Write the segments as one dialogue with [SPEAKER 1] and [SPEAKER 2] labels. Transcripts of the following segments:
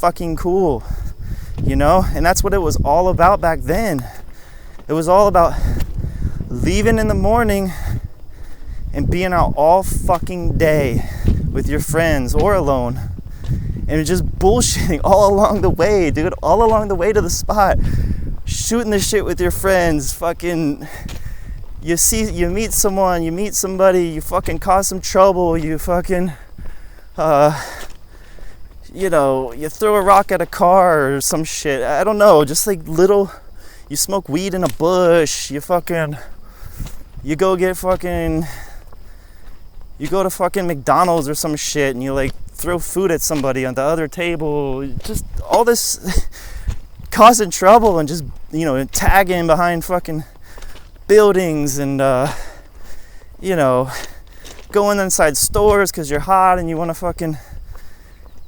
[SPEAKER 1] fucking cool, you know? And that's what it was all about back then. It was all about leaving in the morning and being out all fucking day with your friends or alone, and just bullshitting all along the way, dude, all along the way to the spot, shooting the shit with your friends. Fucking, you meet someone, you meet somebody, you fucking cause some trouble, you fucking you know, you throw a rock at a car or some shit, I don't know, just like little, you smoke weed in a bush, you go to fucking McDonald's or some shit, and you like throw food at somebody on the other table, just all this causing trouble, and just, you know, tagging behind fucking buildings, and you know, going inside stores because you're hot and you want to fucking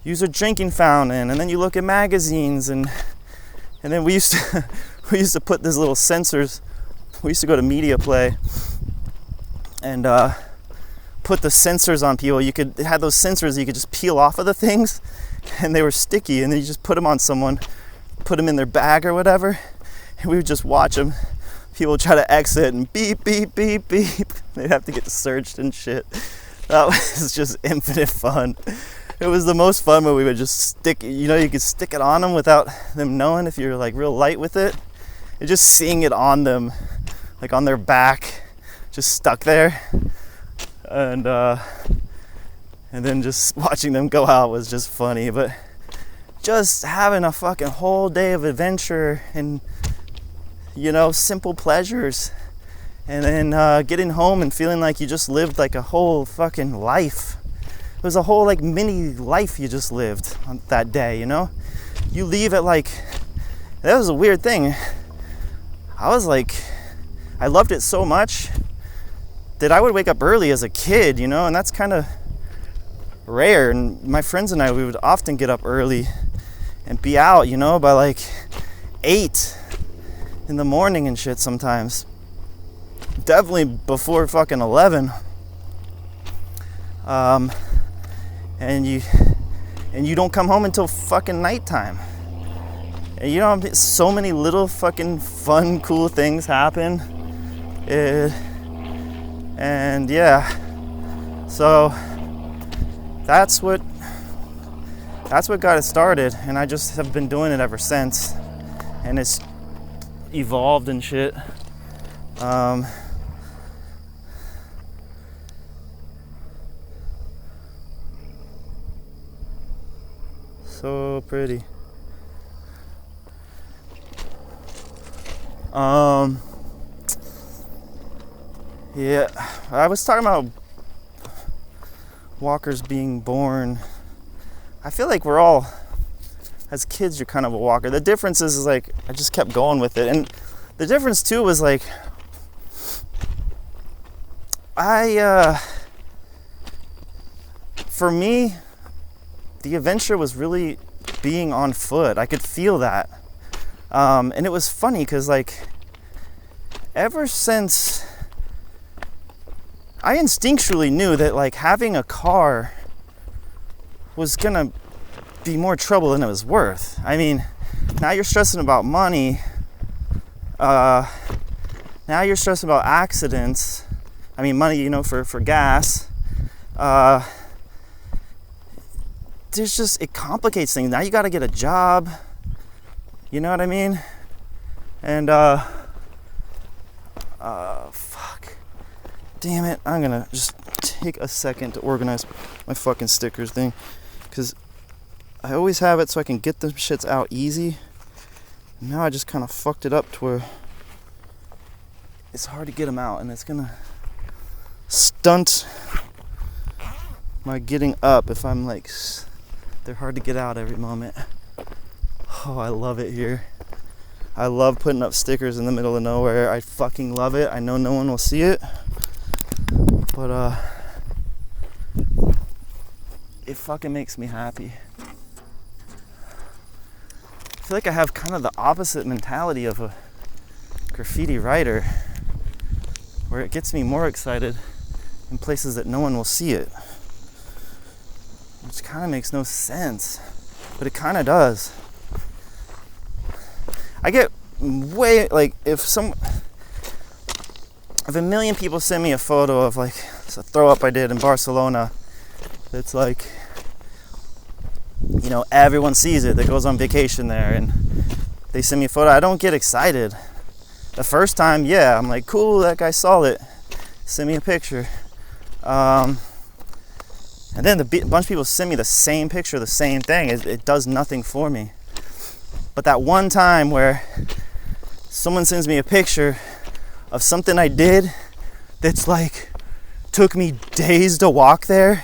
[SPEAKER 1] use a drinking fountain, and then you look at magazines, and then we used to put these little sensors. We used to go to Media Play and put the sensors on people. It had those sensors you could just peel off of the things, and they were sticky, and then you just put them on someone, put them in their bag or whatever, and we would just watch them. People try to exit, and beep, beep, beep, beep. They'd have to get searched and shit. That was just infinite fun. It was the most fun when we would just stick, you know, you could stick it on them without them knowing if you're like real light with it. And just seeing it on them, like on their back, just stuck there. And then just watching them go out was just funny. But just having a fucking whole day of adventure and, you know, simple pleasures, and then getting home and feeling like you just lived like a whole fucking life. It was a whole like mini life you just lived on that day, you know? You leave at like, that was a weird thing. I loved it so much that I would wake up early as a kid, you know, and that's kind of rare. And my friends and I, we would often get up early and be out, you know, by like 8 in the morning and shit sometimes. Definitely before fucking 11. And you don't come home until fucking nighttime. And you know, so many little fucking fun, cool things happen. And yeah, so that's what got it started, and I just have been doing it ever since, and it's evolved and shit. So pretty. Yeah, I was talking about walkers being born. I feel like we're all, as kids, you're kind of a walker. The difference is like, I just kept going with it. And the difference too was like, for me, the adventure was really being on foot. I could feel that. And it was funny because like, ever since, I instinctually knew that like having a car was gonna be more trouble than it was worth. I mean, now you're stressing about money. Now you're stressing about accidents. I mean, money, you know, for gas. There's just, it complicates things. Now you got to get a job. You know what I mean? And fuck. Damn it. I'm gonna just take a second to organize my fucking stickers thing, because I always have it so I can get the shits out easy. And now I just kind of fucked it up to where it's hard to get them out, and it's gonna stunt my getting up if I'm like, they're hard to get out every moment. Oh, I love it here. I love putting up stickers in the middle of nowhere. I fucking love it. I know no one will see it, but it fucking makes me happy. I feel like I have kind of the opposite mentality of a graffiti writer, where it gets me more excited in places that no one will see it, which kind of makes no sense. but it kind of does. I get way, like, if a million people send me a photo of like a throw up I did in Barcelona, it's like, you know, everyone sees it that goes on vacation there, and they send me a photo, I don't get excited. The first time, yeah, I'm like, cool, that guy saw it, send me a picture. And then a bunch of people send me the same picture, the same thing. It does nothing for me. But that one time where someone sends me a picture of something I did that's like took me days to walk there,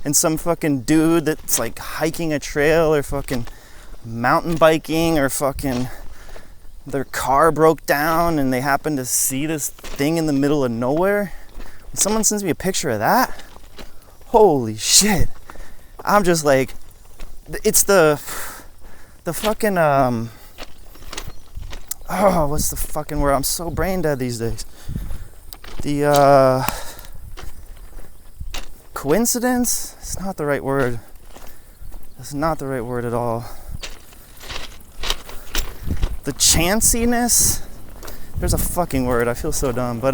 [SPEAKER 1] and some fucking dude that's like hiking a trail or fucking mountain biking, or fucking their car broke down and they happen to see this thing in the middle of nowhere. When someone sends me a picture of that, holy shit, I'm just like, it's the fucking what's the fucking word? I'm so brain dead these days. The coincidence? It's not the right word. It's not the right word at all. The chanciness? There's a fucking word. I feel so dumb. But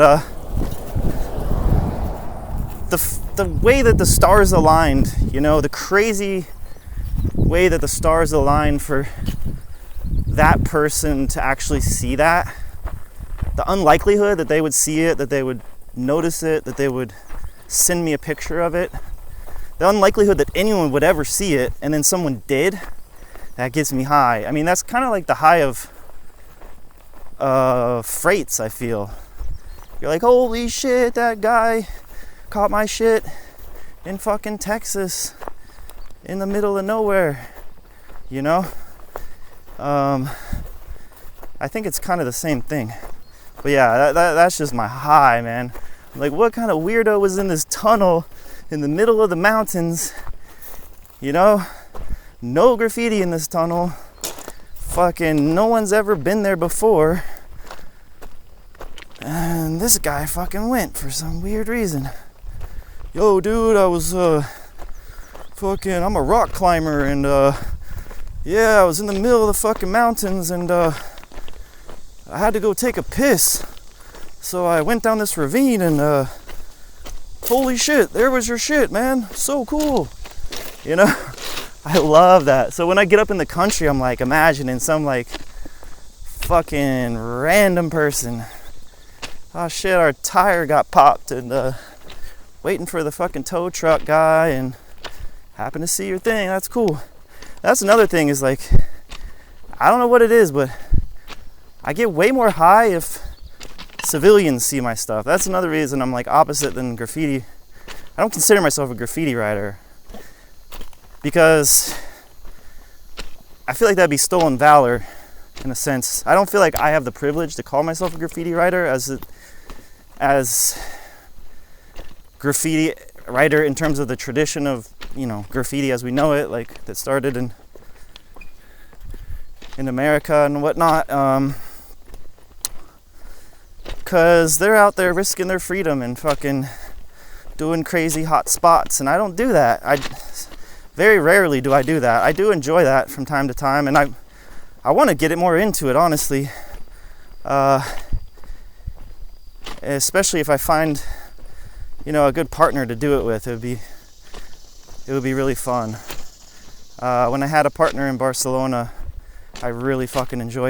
[SPEAKER 1] the way that the stars aligned, you know, the crazy way that the stars aligned for that person to actually see that, the unlikelihood that they would see it, that they would notice it, that they would send me a picture of it, the unlikelihood that anyone would ever see it, and then someone did, that gets me high. I mean, that's kind of like the high of freights, I feel. You're like, holy shit, that guy caught my shit in fucking Texas in the middle of nowhere, you know? I think it's kind of the same thing. But yeah, that's just my high, man. Like, what kind of weirdo was in this tunnel in the middle of the mountains, you know? No graffiti in this tunnel. Fucking no one's ever been there before. And this guy fucking went for some weird reason. Yo, dude, I was I'm a rock climber, and yeah, I was in the middle of the fucking mountains, and I had to go take a piss. So I went down this ravine, and holy shit, there was your shit, man. So cool. You know? I love that. So when I get up in the country, I'm like imagining some like fucking random person. Oh shit, our tire got popped, and waiting for the fucking tow truck guy, and happen to see your thing. That's cool. That's another thing, is like, I don't know what it is, but I get way more high if civilians see my stuff. That's another reason I'm like opposite than graffiti. I don't consider myself a graffiti writer, because I feel like that'd be stolen valor in a sense. I don't feel like I have the privilege to call myself a graffiti writer as graffiti writer in terms of the tradition of, you know, graffiti as we know it, like that started in America and whatnot, because they're out there risking their freedom and fucking doing crazy hot spots, and I don't do that. Very rarely do I do that. I do enjoy that from time to time, and I want to get it more into it, honestly. Especially if I find, you know, a good partner to do it with. It would be really fun. When I had a partner in Barcelona, I really fucking enjoyed